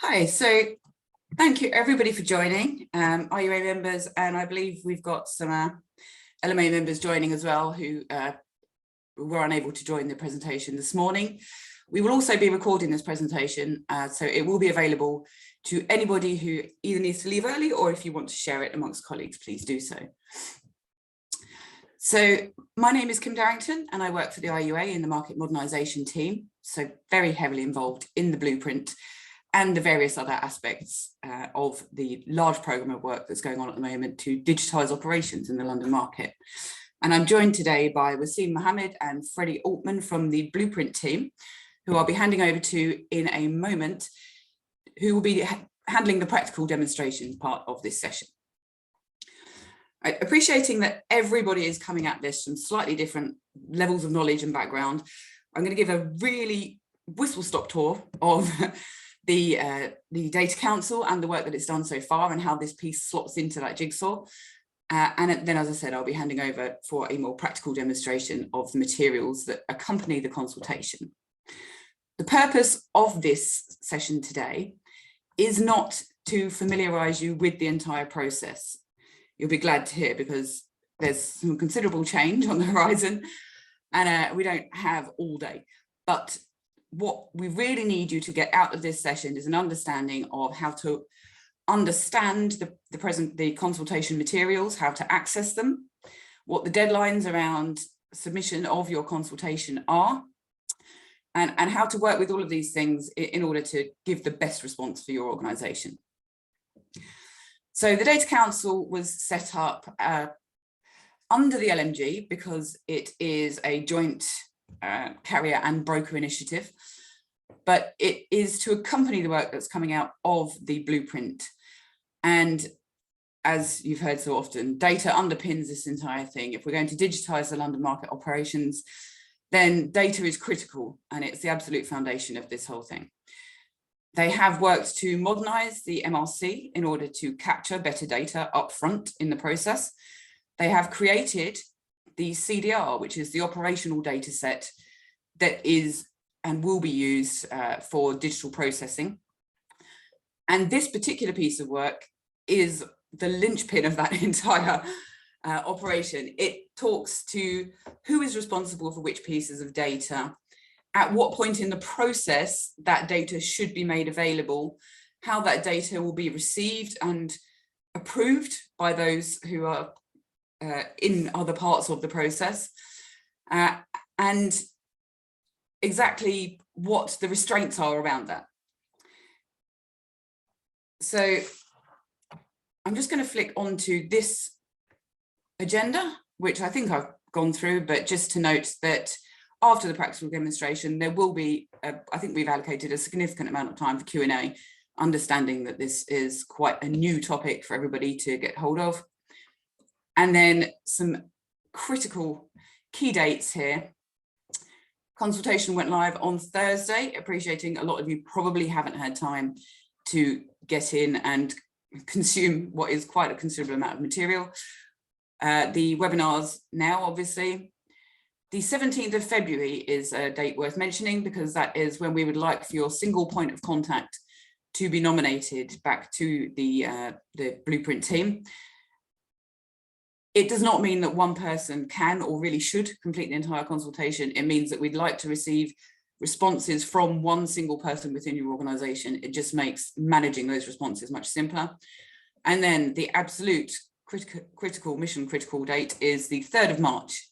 Hi, so thank you everybody for joining, IUA members, and I believe we've got some LMA members joining as well who were unable to join the presentation this morning. We will also be recording this presentation, so it will be available to anybody who either needs to leave early or if you want to share it amongst colleagues, please do so. So my name is Kim Darrington and I work for the IUA in the market modernisation team, so very heavily involved in the blueprint and the various other aspects of the large programme of work that's going on at the moment to digitise operations in the London market. And I'm joined today by Wasim Mohammed and Freddie Altman from the blueprint team, who I'll be handing over to in a moment, who will be handling the practical demonstration part of this session. Appreciating that everybody is coming at this from slightly different levels of knowledge and background, I'm going to give a really whistle-stop tour of the Data Council and the work that it's done so far and how this piece slots into that jigsaw. And then, as I said, I'll be handing over for a more practical demonstration of the materials that accompany the consultation. The purpose of this session today is not to familiarise you with the entire process. You'll be glad to hear, because there's some considerable change on the horizon and we don't have all day. But what we really need you to get out of this session is an understanding of how to understand the consultation materials, how to access them, what the deadlines around submission of your consultation are, and how to work with all of these things in order to give the best response for your organisation. So the Data Council was set up under the LMG because it is a joint carrier and broker initiative, but it is to accompany the work that's coming out of the blueprint. And as you've heard so often, data underpins this entire thing. If we're going to digitise the London market operations, then data is critical and it's the absolute foundation of this whole thing. They have worked to modernise the MRC in order to capture better data up front in the process. They have created the CDR, which is the operational data set that is and will be used for digital processing. And this particular piece of work is the linchpin of that entire operation. It talks to who is responsible for which pieces of data, at what point in the process that data should be made available, how that data will be received and approved by those who are in other parts of the process, and exactly what the restraints are around that. So I'm just going to flick onto this agenda, which I think I've gone through, but just to note that after the practical demonstration, there will be, I think we've allocated a significant amount of time for Q&A, understanding that this is quite a new topic for everybody to get hold of. And then some critical key dates here. Consultation went live on Thursday, appreciating a lot of you probably haven't had time to get in and consume what is quite a considerable amount of material. The webinars now, obviously. The 17th of February is a date worth mentioning because that is when we would like for your single point of contact to be nominated back to the blueprint team. It does not mean that one person can or really should complete the entire consultation. It means that we'd like to receive responses from one single person within your organisation. It just makes managing those responses much simpler. And then the absolute mission critical date is the 3rd of March,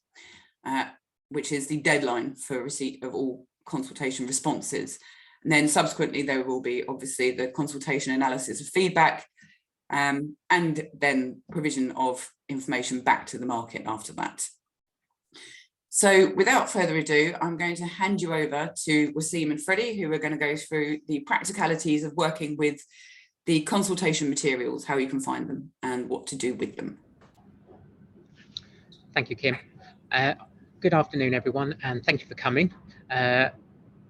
which is the deadline for receipt of all consultation responses. And then subsequently, there will be obviously the consultation analysis of feedback, and then provision of information back to the market after that. So without further ado, I'm going to hand you over to Wasim and Freddie, who are going to go through the practicalities of working with the consultation materials, how you can find them and what to do with them. Thank you, Kim. Good afternoon, everyone, and thank you for coming. I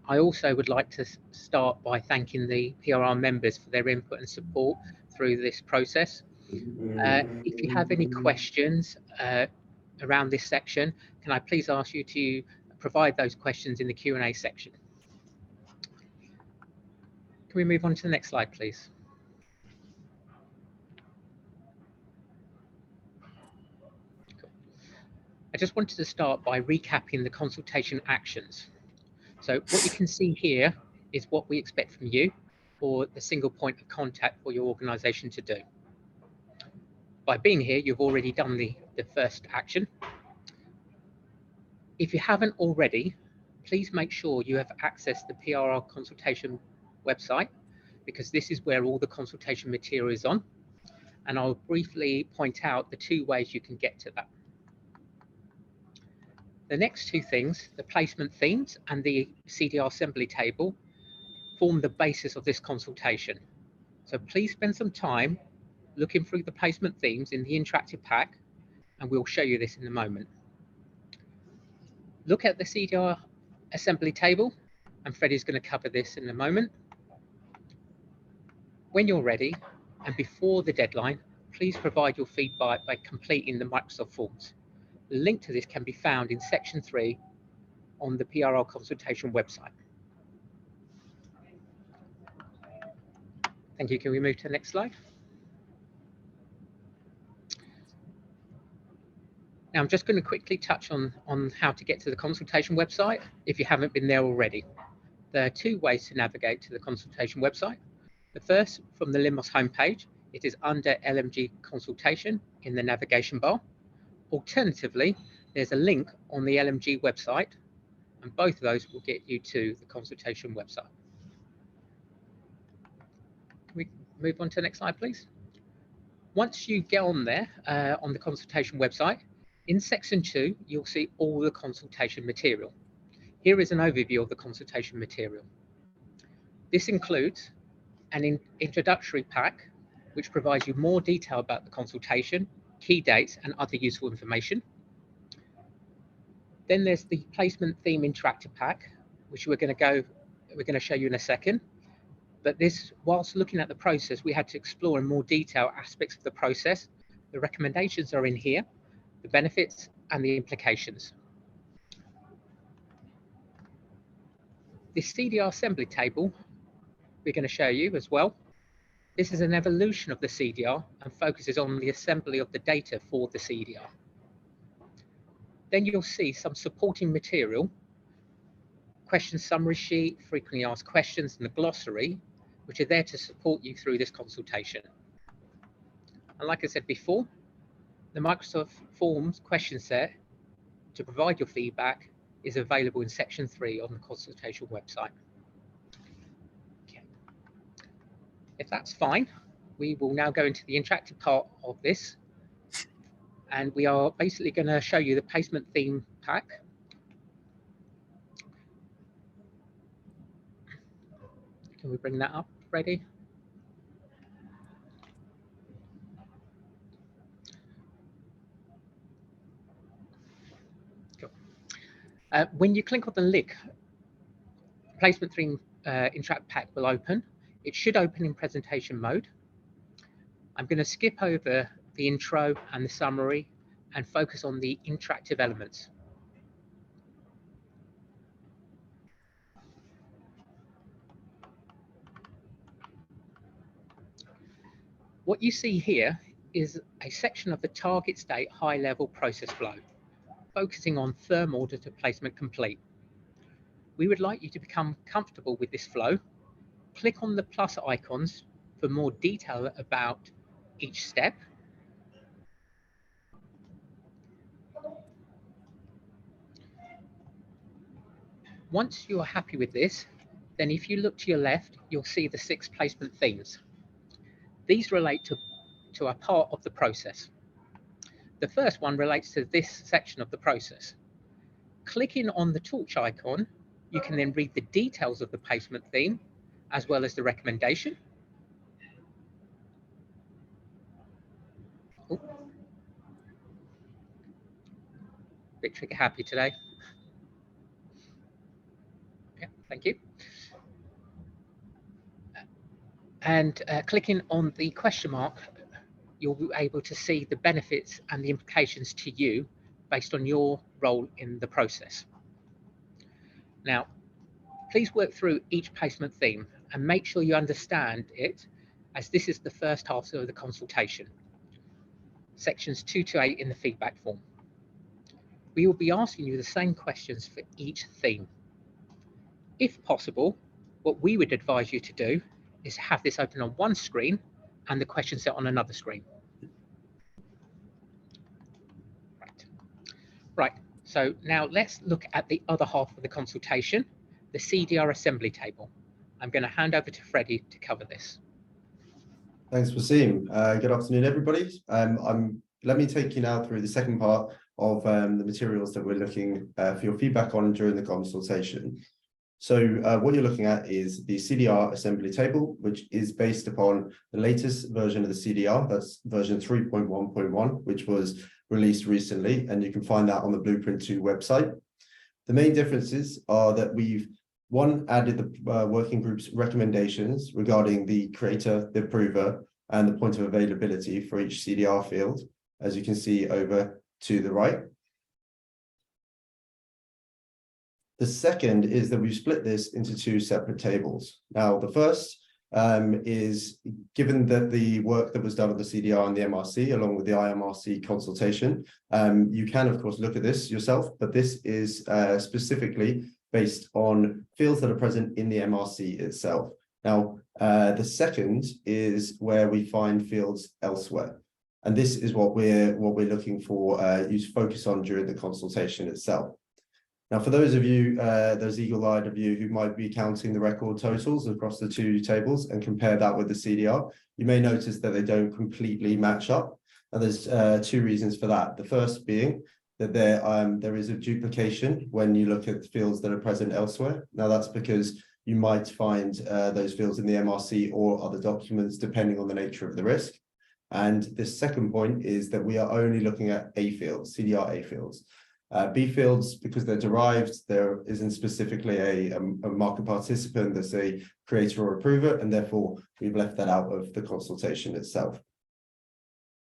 also would like to start by thanking the PRR members for their input and support through this process. If you have any questions around this section, can I please ask you to provide those questions in the Q&A section? Can we move on to the next slide, please? Cool. I just wanted to start by recapping the consultation actions. So what you can see here is what we expect from you, or the single point of contact for your organisation to do. By being here, you've already done the first action. If you haven't already, please make sure you have accessed the PRR Consultation website, because this is where all the consultation material is on. And I'll briefly point out the two ways you can get to that. The next two things, the placement themes and the CDR assembly table, form the basis of this consultation. So please spend some time looking through the placement themes in the interactive pack, and we'll show you this in a moment. Look at the CDR assembly table, and Freddie's going to cover this in a moment. When you're ready, and before the deadline, please provide your feedback by completing the Microsoft Forms. The link to this can be found in section 3 on the PRR Consultation website. Thank you. Can we move to the next slide? Now, I'm just going to quickly touch on how to get to the consultation website if you haven't been there already. There are two ways to navigate to the consultation website. The first, from the Limos homepage, it is under LMG Consultation in the navigation bar. Alternatively, there's a link on the LMG website, and both of those will get you to the consultation website. Can we move on to the next slide, please? Once you get on there, on the consultation website, in section 2, you'll see all the consultation material. Here is an overview of the consultation material. This includes an introductory pack, which provides you more detail about the consultation, key dates, and other useful information. Then there's the placement theme interactive pack, which we're going to show you in a second. But this, whilst looking at the process, we had to explore in more detail aspects of the process. The recommendations are in here, the benefits and the implications. This CDR assembly table, we're going to show you as well. This is an evolution of the CDR and focuses on the assembly of the data for the CDR. Then you'll see some supporting material, question summary sheet, frequently asked questions, and the glossary, which are there to support you through this consultation. And like I said before, the Microsoft Forms question set to provide your feedback is available in section 3 on the consultation website. Okay. If that's fine, we will now go into the interactive part of this. And we are basically going to show you the placement theme pack. Can we bring that up, Freddie? Cool. When you click on the link, placement theme interactive pack will open. It should open in presentation mode. I'm going to skip over the intro and the summary and focus on the interactive elements. What you see here is a section of the target state high-level process flow, focusing on firm order to placement complete. We would like you to become comfortable with this flow. Click on the plus icons for more detail about each step. Once you are happy with this, then if you look to your left, you'll see the 6 placement themes. These relate to a part of the process. The first one relates to this section of the process. Clicking on the torch icon, you can then read the details of the placement theme, as well as the recommendation. Oh. Bit trigger happy today. Yeah, thank you. And clicking on the question mark, you'll be able to see the benefits and the implications to you based on your role in the process. Now, please work through each placement theme and make sure you understand it, as this is the first half of the consultation. Sections 2 to 8 in the feedback form. We will be asking you the same questions for each theme. If possible, what we would advise you to do is have this open on one screen and the question set on another screen. Right, so now let's look at the other half of the consultation, the CDR assembly table. I'm going to hand over to Freddie to cover this. Thanks, Wasim. Good afternoon, everybody. Let me take you now through the second part of the materials that we're looking for your feedback on during the consultation. So what you're looking at is the CDR assembly table, which is based upon the latest version of the CDR, that's version 3.1.1, which was released recently, and you can find that on the Blueprint 2 website. The main differences are that we've added the working group's recommendations regarding the creator, the approver, and the point of availability for each CDR field, as you can see over to the right. The second is that we've split this into two separate tables. Now, the first is, given that the work that was done on the CDR and the MRC, along with the IMRC consultation, you can, of course, look at this yourself, but this is specifically based on fields that are present in the MRC itself. Now, the second is where we find fields elsewhere. And this is what we're looking for you to focus on during the consultation itself. Now, for those of you, those eagle-eyed of you who might be counting the record totals across the two tables and compare that with the CDR, you may notice that they don't completely match up. And there's two reasons for that. The first being that there is a duplication when you look at fields that are present elsewhere. Now, that's because you might find those fields in the MRC or other documents, depending on the nature of the risk. And the second point is that we are only looking at A fields, CDR A fields. B fields, because they're derived, there isn't specifically a market participant that's a creator or approver, and therefore we've left that out of the consultation itself.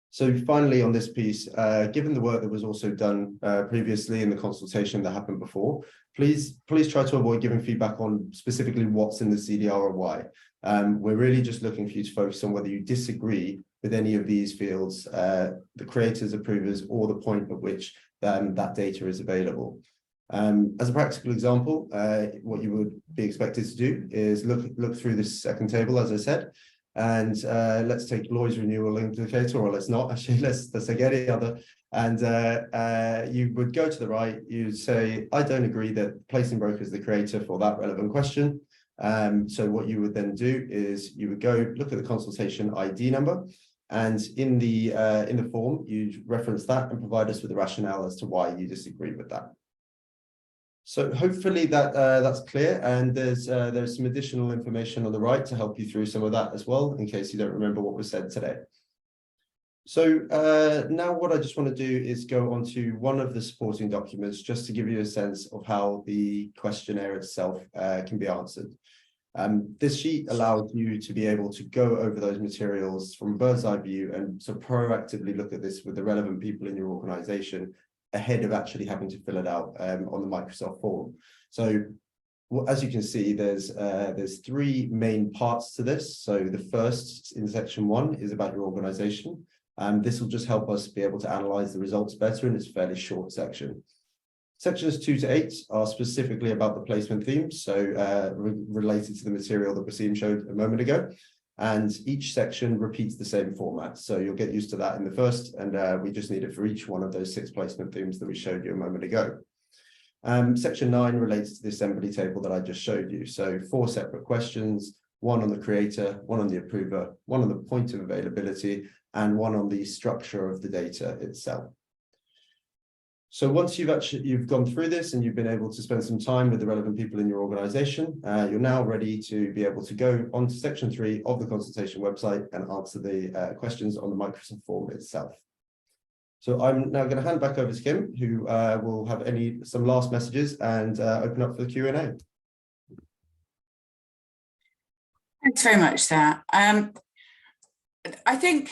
So finally, on this piece, given the work that was also done previously in the consultation that happened before, please try to avoid giving feedback on specifically what's in the CDR or why. We're really just looking for you to focus on whether you disagree with any of these fields, the creators, approvers, or the point at which that data is available. As a practical example, what you would be expected to do is look through this second table, as I said, and let's take Lloyd's renewal indicator, or let's not, actually, let's take any other. And you would go to the right, you'd say, I don't agree that placing broker is the creator for that relevant question. So what you would then do is you would go look at the consultation ID number, and in the form, you reference that and provide us with the rationale as to why you disagree with that. So hopefully that's clear, and there's some additional information on the right to help you through some of that as well, in case you don't remember what was said today. So now what I just want to do is go on to one of the supporting documents, just to give you a sense of how the questionnaire itself can be answered. This sheet allows you to be able to go over those materials from a bird's eye view and to proactively look at this with the relevant people in your organization ahead of actually having to fill it out on the Microsoft form. So as you can see, there's three main parts to this. So the first in section 1 is about your organization. This will just help us be able to analyze the results better, and it's a fairly short section. Sections 2 to 8 are specifically about the placement themes, so related to the material that Wasim showed a moment ago. And each section repeats the same format. So you'll get used to that in the first, and we just need it for each one of those 6 placement themes that we showed you a moment ago. Section 9 relates to the assembly table that I just showed you. So 4 separate questions, 1 on the creator, 1 on the approver, 1 on the point of availability, and 1 on the structure of the data itself. So once you've gone through this and you've been able to spend some time with the relevant people in your organization, you're now ready to be able to go on to section 3 of the consultation website and answer the questions on the Microsoft form itself. So I'm now going to hand back over to Kim, who will have some last messages and open up for the Q&A. Thanks very much, Sarah. I think,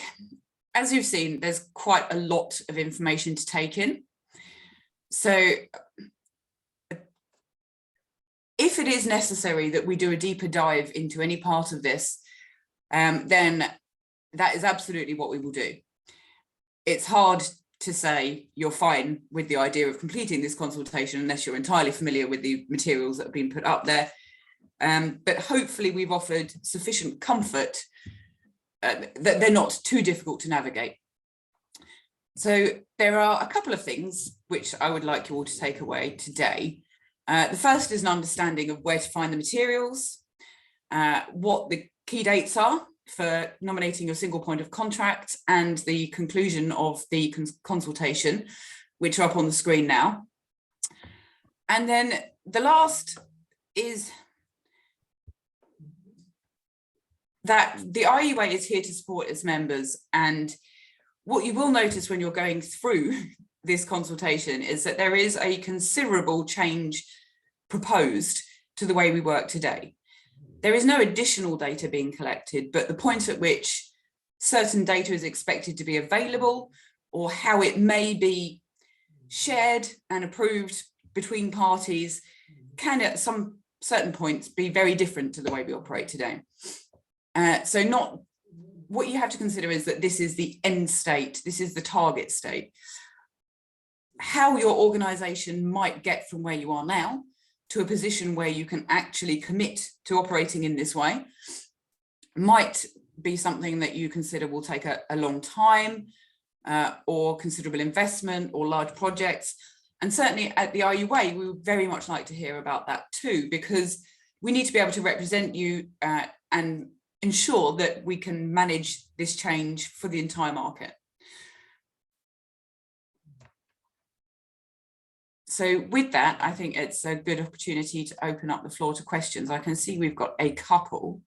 as you've seen, there's quite a lot of information to take in. So if if it is necessary that we do a deeper dive into any part of this, then that is absolutely what we will do. It's hard to say you're fine with the idea of completing this consultation unless you're entirely familiar with the materials that have been put up there. But hopefully we've offered sufficient comfort that they're not too difficult to navigate. So there are a couple of things which I would like you all to take away today. The first is an understanding of where to find the materials, what the key dates are for nominating your single point of contact, and the conclusion of the consultation, which are up on the screen now. And then the last is that the IUA is here to support its members, and what you will notice when you're going through this consultation is that there is a considerable change proposed to the way we work today. There is no additional data being collected, but the point at which certain data is expected to be available, or how it may be shared and approved between parties, can at some certain points be very different to the way we operate today. So what you have to consider is that this is the end state, this is the target state. How your organisation might get from where you are now to a position where you can actually commit to operating in this way might be something that you consider will take a long time, or considerable investment, or large projects. And certainly at the IUA, we would very much like to hear about that too, because we need to be able to represent you and ensure that we can manage this change for the entire market. So with that, I think it's a good opportunity to open up the floor to questions. I can see we've got a couple.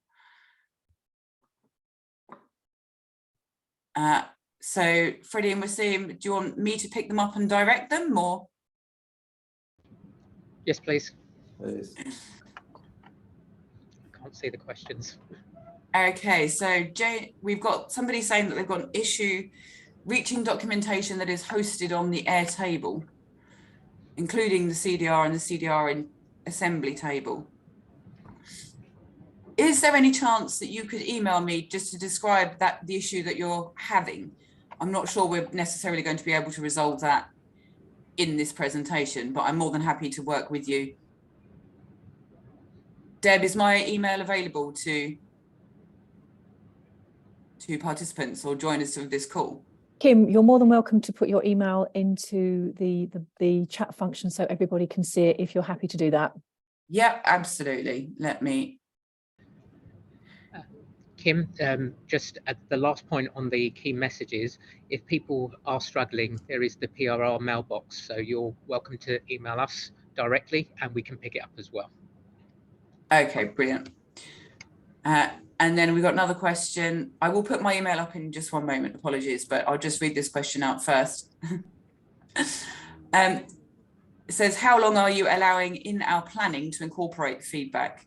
So Freddie and Wasim, do you want me to pick them up and direct them, or? Yes, please. Please. I can't see the questions. Okay, so Jane, we've got somebody saying that they've got an issue reaching documentation that is hosted on the Airtable, including the CDR and the CDR in assembly table. Is there any chance that you could email me just to describe the issue that you're having? I'm not sure we're necessarily going to be able to resolve that in this presentation, but I'm more than happy to work with you. Deb, is my email available to participants or joiners of this call? Kim, you're more than welcome to put your email into the chat function so everybody can see it if you're happy to do that. Yeah, absolutely. Let me. Kim, just at the last point on the key messages, if people are struggling, there is the PRR mailbox, so you're welcome to email us directly and we can pick it up as well. Okay, brilliant. And then we've got another question. I will put my email up in just one moment, apologies, but I'll just read this question out first. It says, how long are you allowing in our planning to incorporate feedback?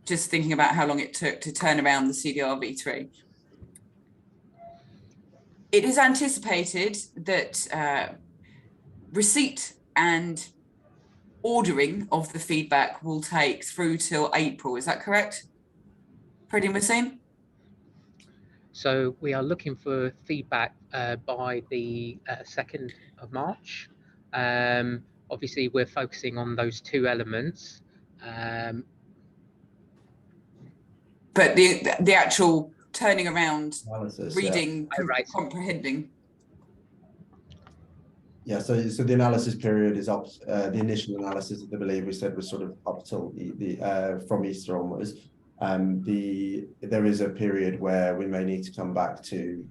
Just thinking about how long it took to turn around the CDR V3. It is anticipated that receipt and ordering of the feedback will take through till April, is that correct? Freddie and Wasim? So we are looking for feedback by the 2nd of March. Obviously, we're focusing on those two elements. But the actual turning around, Analysis, reading, yeah. Right. comprehending. Yeah, so the analysis period is up. The initial analysis, I believe we said, was sort of up till from Easter onwards. There is a period where we may need to come back to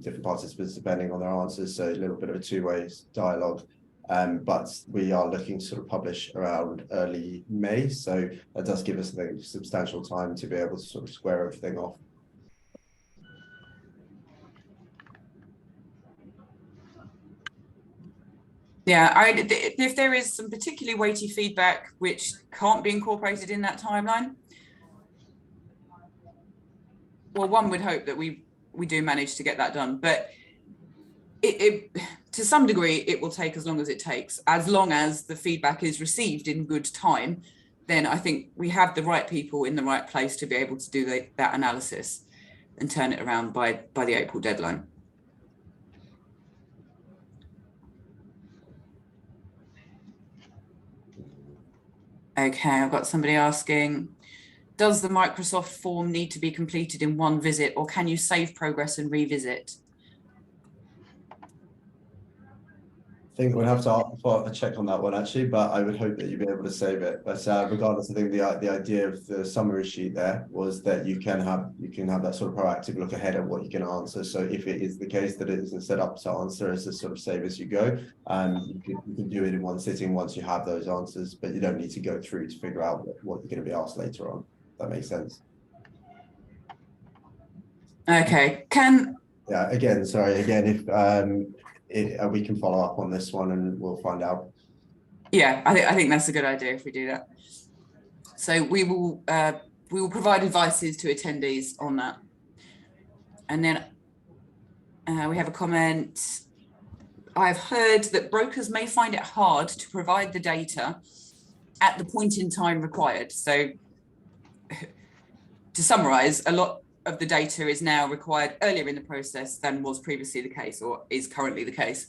different participants depending on their answers, so a little bit of a two-way dialogue. But we are looking to sort of publish around early May, so that does give us a substantial time to be able to sort of square everything off. Yeah, if there is some particularly weighty feedback which can't be incorporated in that timeline, well, one would hope that we do manage to get that done, but to some degree, it will take as long as it takes. As long as the feedback is received in good time, then I think we have the right people in the right place to be able to do that analysis and turn it around by the April deadline. Okay, I've got somebody asking, does the Microsoft form need to be completed in one visit, or can you save progress and revisit? I think we'll have to check on that one actually, but I would hope that you'll be able to save it. But regardless, I think the idea of the summary sheet there was that you can have that sort of proactive look ahead at what you can answer. So if it is the case that it isn't set up to answer as a sort of save as you go, you can do it in one sitting once you have those answers, but you don't need to go through to figure out what you're going to be asked later on. If that makes sense. Okay, yeah, again, sorry, again, if we can follow up on this one and we'll find out. Yeah, I think that's a good idea if we do that. So we will provide advices to attendees on that. And then we have a comment. I've heard that brokers may find it hard to provide the data at the point in time required. So to summarize, a lot of the data is now required earlier in the process than was previously the case or is currently the case.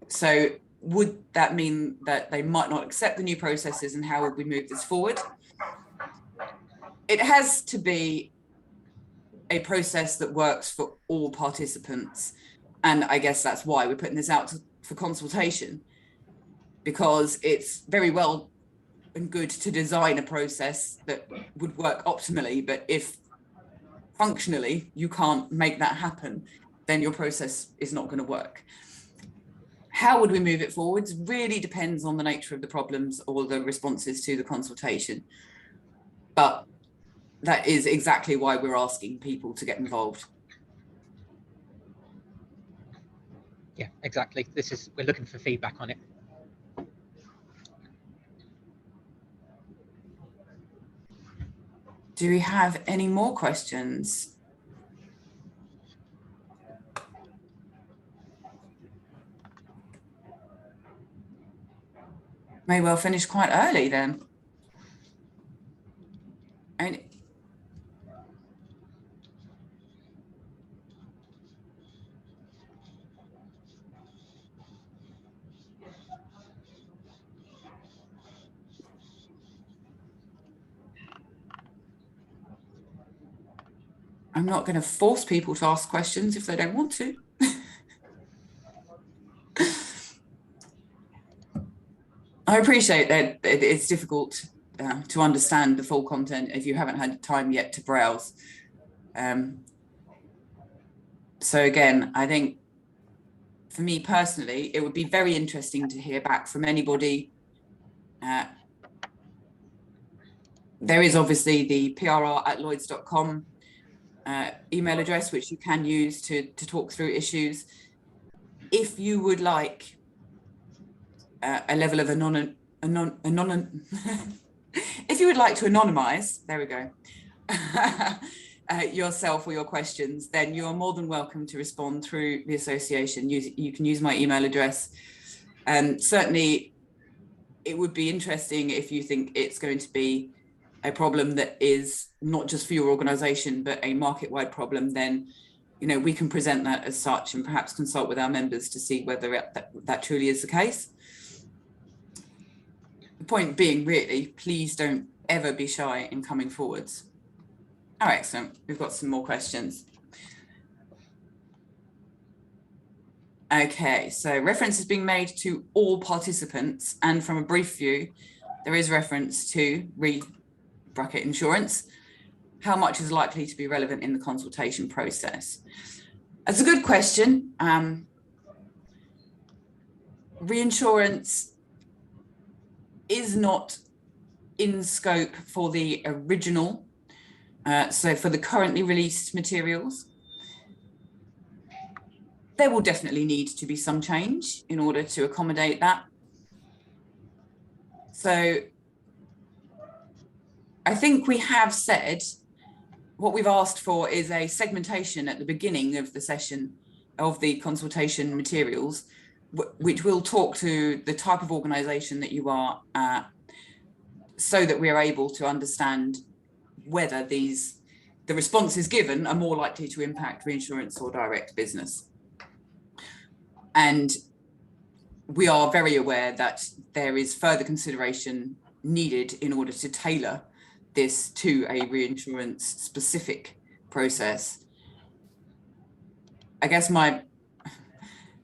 So would that mean that they might not accept the new processes, and how would we move this forward? It has to be a process that works for all participants. And I guess that's why we're putting this out for consultation, because it's very well and good to design a process that would work optimally, but if functionally you can't make that happen, then your process is not going to work. How would we move it forwards really depends on the nature of the problems or the responses to the consultation. But that is exactly why we're asking people to get involved. Yeah, exactly. We're looking for feedback on it. Do we have any more questions? May well finish quite early then. And I'm not going to force people to ask questions if they don't want to. I appreciate that it's difficult to understand the full content if you haven't had time yet to browse. So again, I think for me personally, it would be very interesting to hear back from anybody. There is obviously the PRR@lloyds.com email address, which you can use to talk through issues. If you would like a level of if you would like to anonymize, there we go, yourself or your questions, then you are more than welcome to respond through the association. You can use my email address. Certainly, it would be interesting if you think it's going to be a problem that is not just for your organization, but a market-wide problem, then we can present that as such and perhaps consult with our members to see whether that truly is the case. The point being, really, please don't ever be shy in coming forwards. Oh, excellent. We've got some more questions. Okay, so reference is being made to all participants, and from a brief view, there is reference to bracket insurance. How much is likely to be relevant in the consultation process? That's a good question. Reinsurance is not in scope for the original, so for the currently released materials. There will definitely need to be some change in order to accommodate that. So I think we have said what we've asked for is a segmentation at the beginning of the session of the consultation materials, which will talk to the type of organisation that you are, so that we are able to understand whether the responses given are more likely to impact reinsurance or direct business. And we are very aware that there is further consideration needed in order to tailor this to a reinsurance specific process. I guess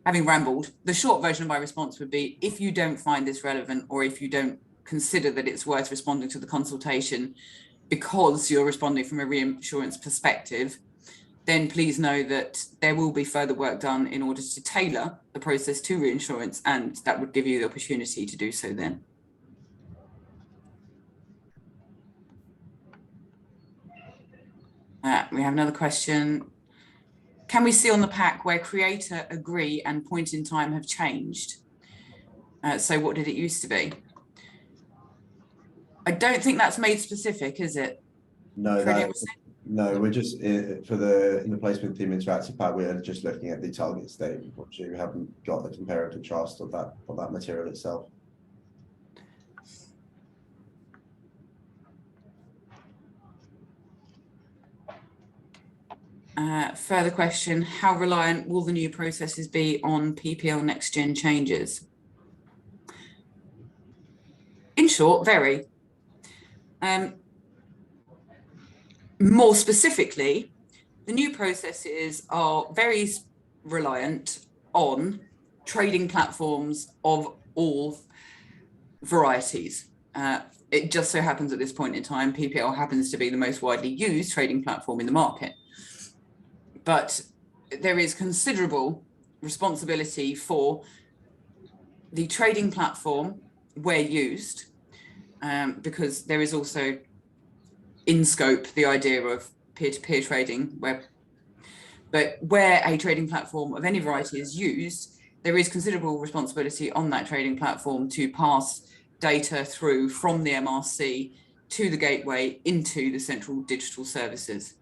having rambled, the short version of my response would be, if you don't find this relevant, or if you don't consider that it's worth responding to the consultation because you're responding from a reinsurance perspective, then please know that there will be further work done in order to tailor the process to reinsurance, and that would give you the opportunity to do so then. We have another question. Can we see on the pack where creator, agree and point in time have changed? So what did it used to be? I don't think that's made specific, is it? No, no, we're just in the placement theme interactive pack. We're just looking at the target state. Unfortunately, we haven't got the compare and contrast of that material itself. Further question, how reliant will the new processes be on PPL next gen changes? In short, very. More specifically, the new processes are very reliant on trading platforms of all varieties. It just so happens at this point in time, PPL happens to be the most widely used trading platform in the market. But there is considerable responsibility for the trading platform where used, because there is also in scope the idea of peer-to-peer trading, but where a trading platform of any variety is used, there is considerable responsibility on that trading platform to pass data through from the MRC to the gateway into the central digital services.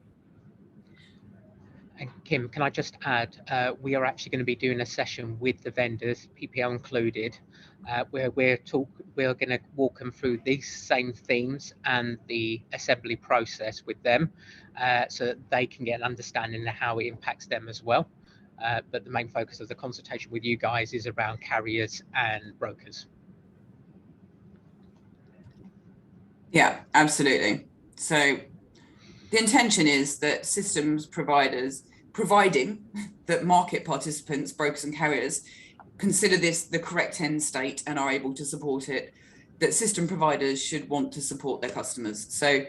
And Kim, can I just add, we are actually going to be doing a session with the vendors, PPL included, where we're going to walk them through these same themes and the assembly process with them, so that they can get an understanding of how it impacts them as well. But the main focus of the consultation with you guys is around carriers and brokers. Yeah, absolutely. So the intention is that systems providers, providing that market participants, brokers and carriers, consider this the correct end state and are able to support it, that system providers should want to support their customers. So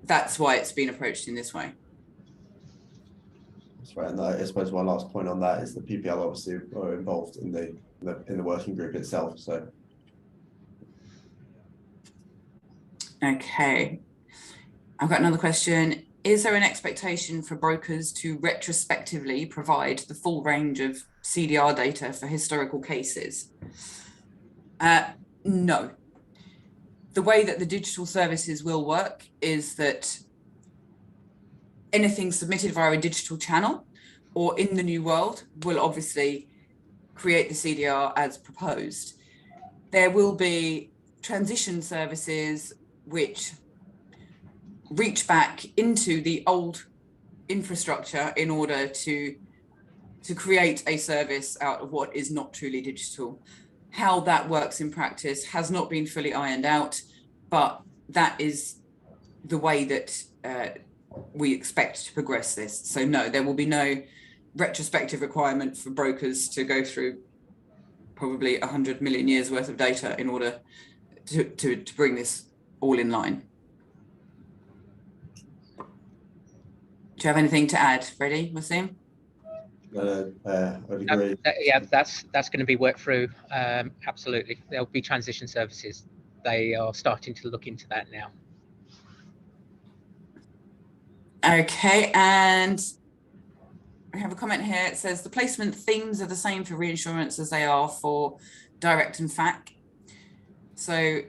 that's why it's been approached in this way. That's right, and I suppose my last point on that is that PPL obviously are involved in the working group itself. So okay, I've got another question. Is there an expectation for brokers to retrospectively provide the full range of CDR data for historical cases? No. The way that the digital services will work is that anything submitted via a digital channel or in the new world will obviously create the CDR as proposed. There will be transition services which reach back into the old infrastructure in order to create a service out of what is not truly digital. How that works in practice has not been fully ironed out, but that is the way that we expect to progress this. So no, there will be no retrospective requirement for brokers to go through probably 100 million years worth of data in order to bring this all in line. Do you have anything to add, Freddie, Wasim? I'd agree. Yeah, that's going to be worked through. Absolutely, there'll be transition services. They are starting to look into that now. Okay, and we have a comment here. It says the placement themes are the same for reinsurance as they are for direct and FAC. So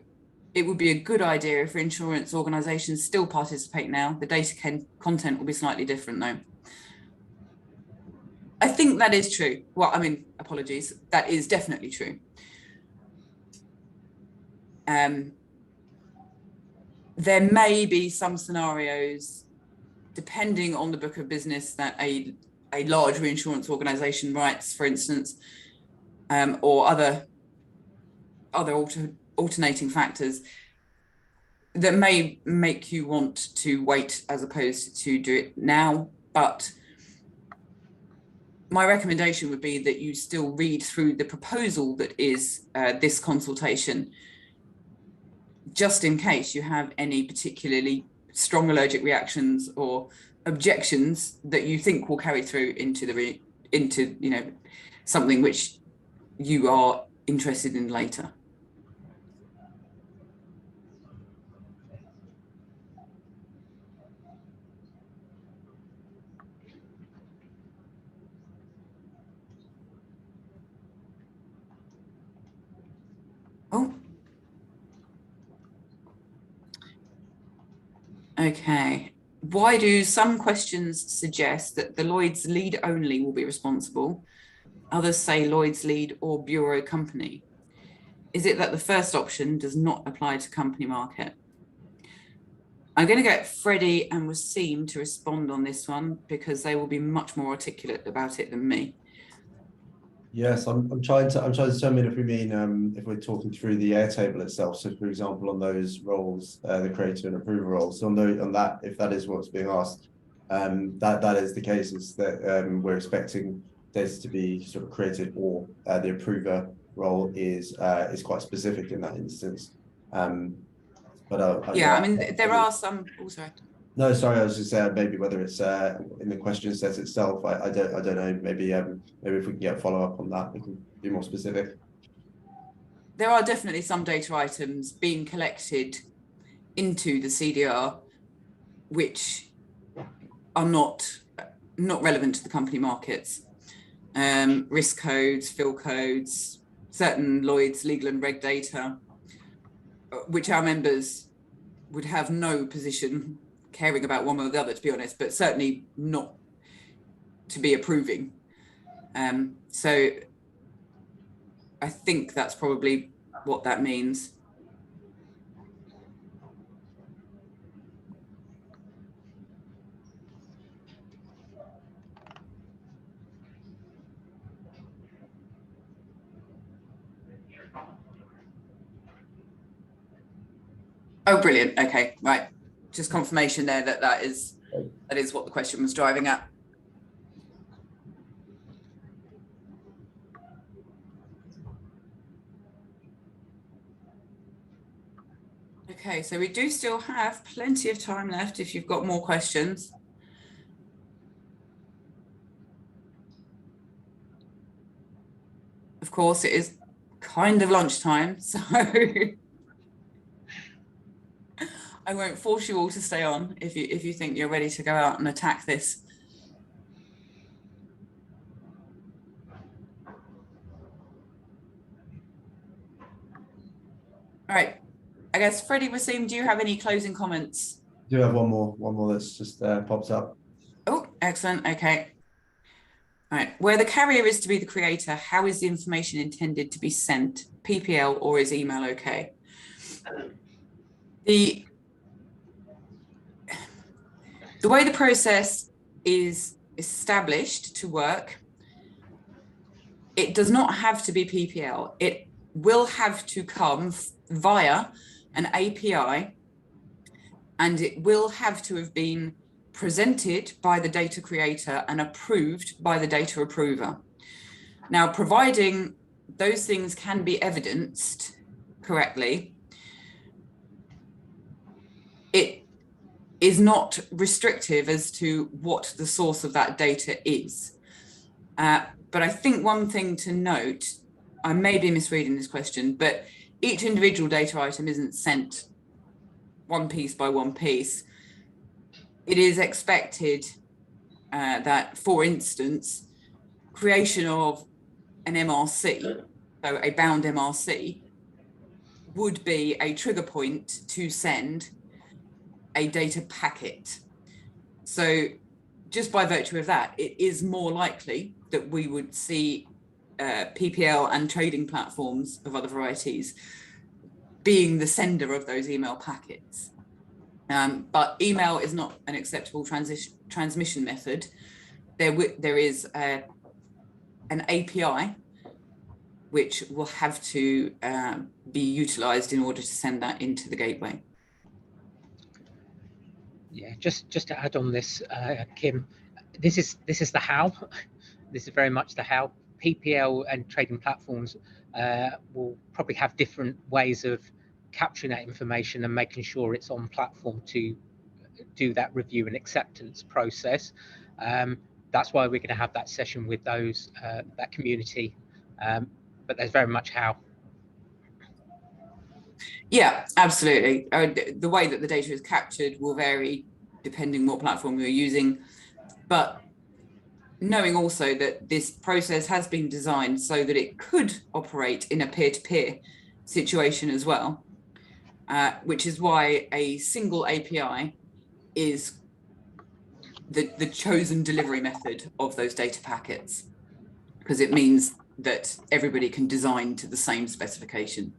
it would be a good idea if reinsurance organisations still participate now. The data content will be slightly different though. I think that is true. Well, I mean, apologies. That is definitely true. there may be some scenarios, depending on the book of business, that a large reinsurance organization writes, for instance, or other alternating factors that may make you want to wait as opposed to do it now. But my recommendation would be that you still read through the proposal that is this consultation, just in case you have any particularly strong allergic reactions or objections that you think will carry through into something which you are interested in later. Oh. Okay. Why do some questions suggest that the Lloyd's lead only will be responsible? Others say Lloyd's lead or bureau company. Is it that the first option does not apply to company market? I'm going to get Freddie and Wasim to respond on this one because they will be much more articulate about it than me. Yes, I'm trying to determine if we mean if we're talking through the Airtable itself. So, for example, on those roles, the creator and approver roles. So on that, if that is what's being asked, that is the case. Is that we're expecting data to be sort of created, or the approver role is quite specific in that instance. But yeah, I mean, there are some. Oh, sorry. No, sorry, I was just saying maybe whether it's in the question set itself. I don't know. Maybe if we can get a follow up on that, we can be more specific. There are definitely some data items being collected into the CDR which are not relevant to the company markets. Risk codes, fill codes, certain Lloyd's legal and reg data, which our members would have no position caring about one way or the other, to be honest, but certainly not to be approving. So I think that's probably what that means. Oh, brilliant. Okay, right. Just confirmation there that is what the question was driving at. Okay, so we do still have plenty of time left if you've got more questions. Of course, it is kind of lunchtime, so I won't force you all to stay on if you think you're ready to go out and attack this. All right. I guess Freddie, Wasim, do you have any closing comments? I do have one more that's just popped up. Oh, excellent. Okay. All right. Where the carrier is to be the creator, how is the information intended to be sent? PPL or is email okay? The way the process is established to work, it does not have to be PPL. It will have to come via an API, and it will have to have been presented by the data creator and approved by the data approver. Now, providing those things can be evidenced correctly, it is not restrictive as to what the source of that data is. But I think one thing to note, I may be misreading this question, but each individual data item isn't sent one piece by one piece. It is expected that, for instance, creation of an MRC, so a bound MRC, would be a trigger point to send a data packet. So just by virtue of that, it is more likely that we would see PPL and trading platforms of other varieties being the sender of those email packets. But email is not an acceptable transmission method. There is an API which will have to be utilized in order to send that into the gateway. Yeah, just to add on this, Kim, this is the how. This is very much the how. PPL and trading platforms will probably have different ways of capturing that information and making sure it's on platform to do that review and acceptance process. That's why we're going to have that session with those that community, but there's very much how. Yeah, absolutely. The way that the data is captured will vary depending what platform you're using, but knowing also that this process has been designed so that it could operate in a peer-to-peer situation as well, which is why a single API is the chosen delivery method of those data packets, because it means that everybody can design to the same specification.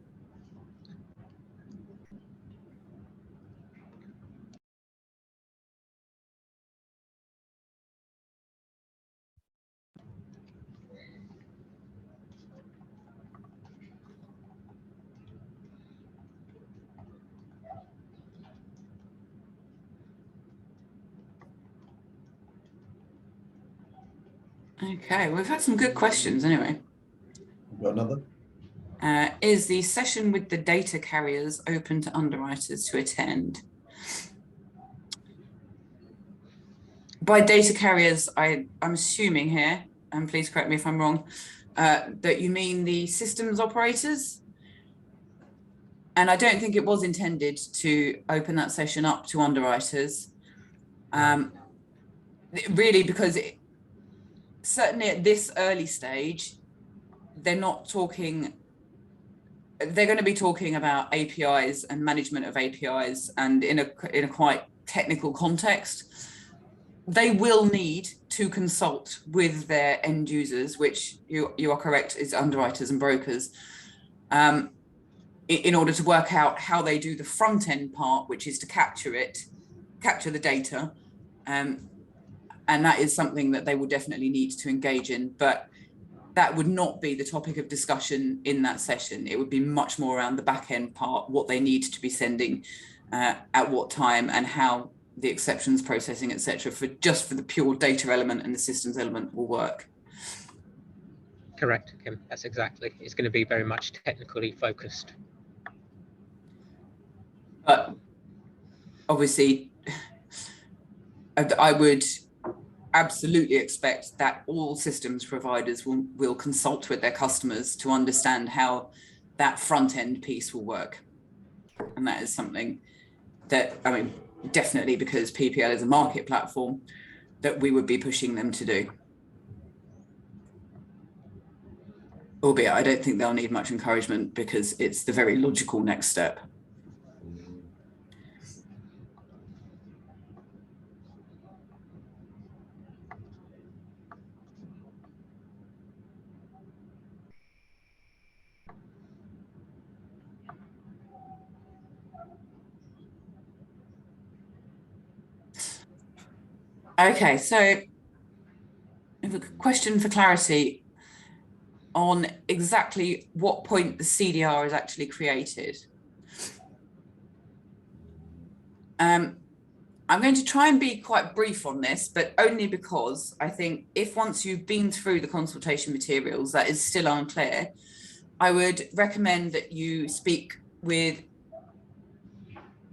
Okay, we've had some good questions anyway. Got another? Is the session with the data carriers open to underwriters to attend? By data carriers, I'm assuming here, and please correct me if I'm wrong, that you mean the systems operators? And I don't think it was intended to open that session up to underwriters. Really, because certainly at this early stage, they're not talking, they're going to be talking about APIs and management of APIs, and in a quite technical context. They will need to consult with their end users, which you are correct, is underwriters and brokers, in order to work out how they do the front end part, which is to capture the data. And that is something that they will definitely need to engage in, but that would not be the topic of discussion in that session. It would be much more around the back end part, what they need to be sending at what time, and how the exceptions processing, etc., for the pure data element and the systems element will work. Correct, Kim. That's exactly. It's going to be very much technically focused. But obviously, I would absolutely expect that all systems providers will consult with their customers to understand how that front end piece will work. And that is something that, I mean, definitely because PPL is a market platform, that we would be pushing them to do. Albeit I don't think they'll need much encouragement, because it's the very logical next step. Okay, so I have a question for clarity on exactly what point the CDR is actually created. I'm going to try and be quite brief on this, but only because I think if once you've been through the consultation materials that is still unclear, I would recommend that you speak with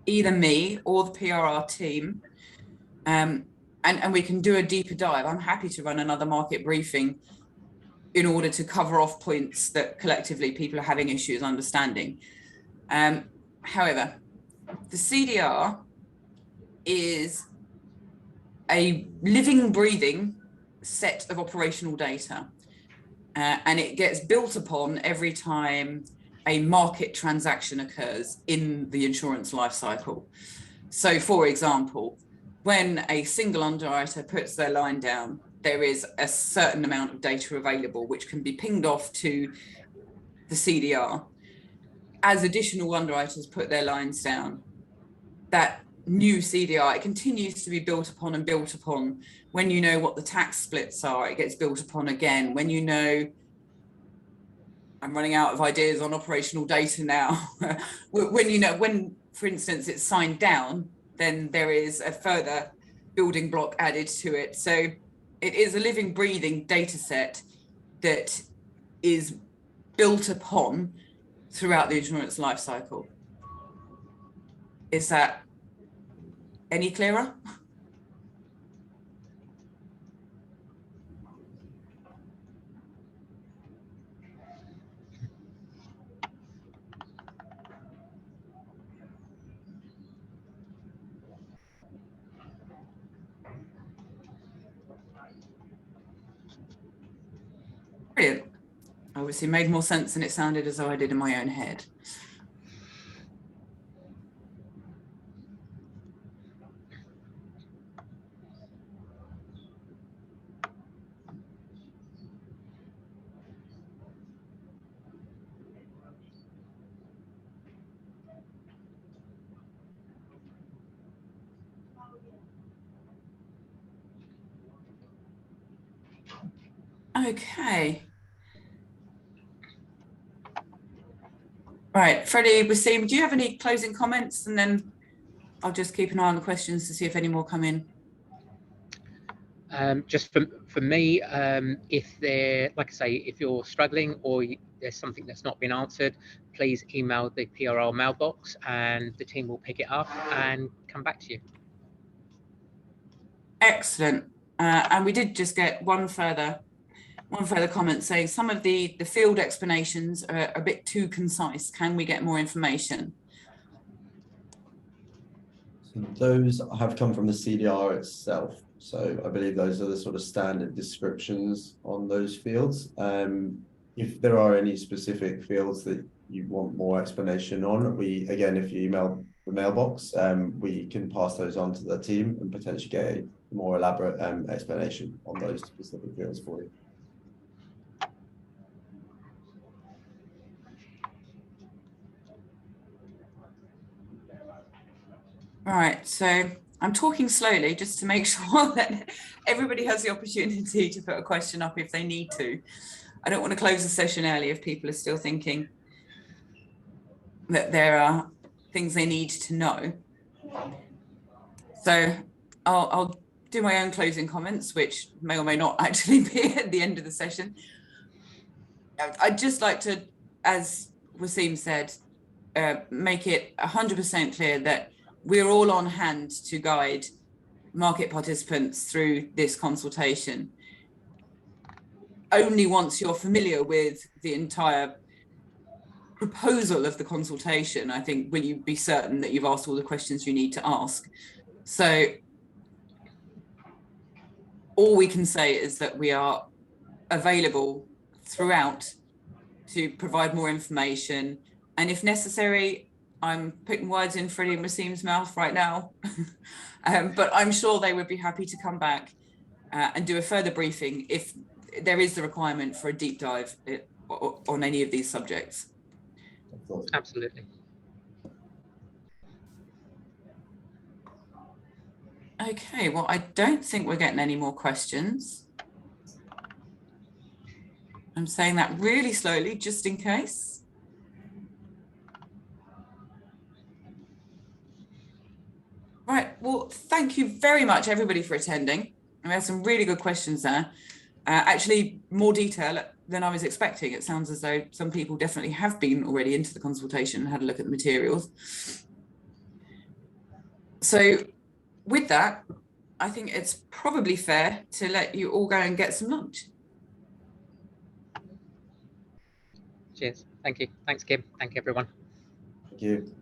either me or the PRR team, and we can do a deeper dive. I'm happy to run another market briefing in order to cover off points that collectively people are having issues understanding. However, the CDR is a living, breathing set of operational data, and it gets built upon every time a market transaction occurs in the insurance life cycle. So, for example, when a single underwriter puts their line down, there is a certain amount of data available which can be pinged off to the CDR. As additional underwriters put their lines down, that new CDR. It continues to be built upon and built upon. When you know what the tax splits are, it gets built upon again. When you know, I'm running out of ideas on operational data now. When you know, when, for instance, it's signed down, then there is a further building block added to it. So it is a living, breathing data set that is built upon throughout the insurance life cycle. Is that any clearer? Brilliant. Obviously made more sense than it sounded as though I did in my own head. Okay. Right, Freddie, Wasim, do you have any closing comments? And then I'll just keep an eye on the questions to see if any more come in. Just for me, if they're, like I say, if you're struggling or there's something that's not been answered, please email the PRR mailbox and the team will pick it up and come back to you. Excellent. And we did just get one further comment saying some of the field explanations are a bit too concise. Can we get more information? So those have come from the CDR itself. So I believe those are the sort of standard descriptions on those fields. If there are any specific fields that you want more explanation on, again, if you email the mailbox, we can pass those on to the team and potentially get a more elaborate explanation on those specific fields for you. Right, so I'm talking slowly just to make sure that everybody has the opportunity to put a question up if they need to. I don't want to close the session early if people are still thinking that there are things they need to know. So I'll do my own closing comments, which may or may not actually be at the end of the session. I'd just like to, as Wasim said, make it 100% clear that we're all on hand to guide market participants through this consultation. Only once you're familiar with the entire proposal of the consultation, I think, will you be certain that you've asked all the questions you need to ask. So all we can say is that we are available throughout to provide more information. And if necessary, I'm putting words in Freddie and Wasim's mouth right now, but I'm sure they would be happy to come back and do a further briefing if there is the requirement for a deep dive on any of these subjects. Absolutely. Okay, well, I don't think we're getting any more questions. I'm saying that really slowly, just in case. Right, well, thank you very much, everybody, for attending. We had some really good questions there. Actually, more detail than I was expecting. It sounds as though some people definitely have been already into the consultation and had a look at the materials. So with that, I think it's probably fair to let you all go and get some lunch. Cheers. Thank you. Thanks, Kim. Thank you, everyone. Thank you.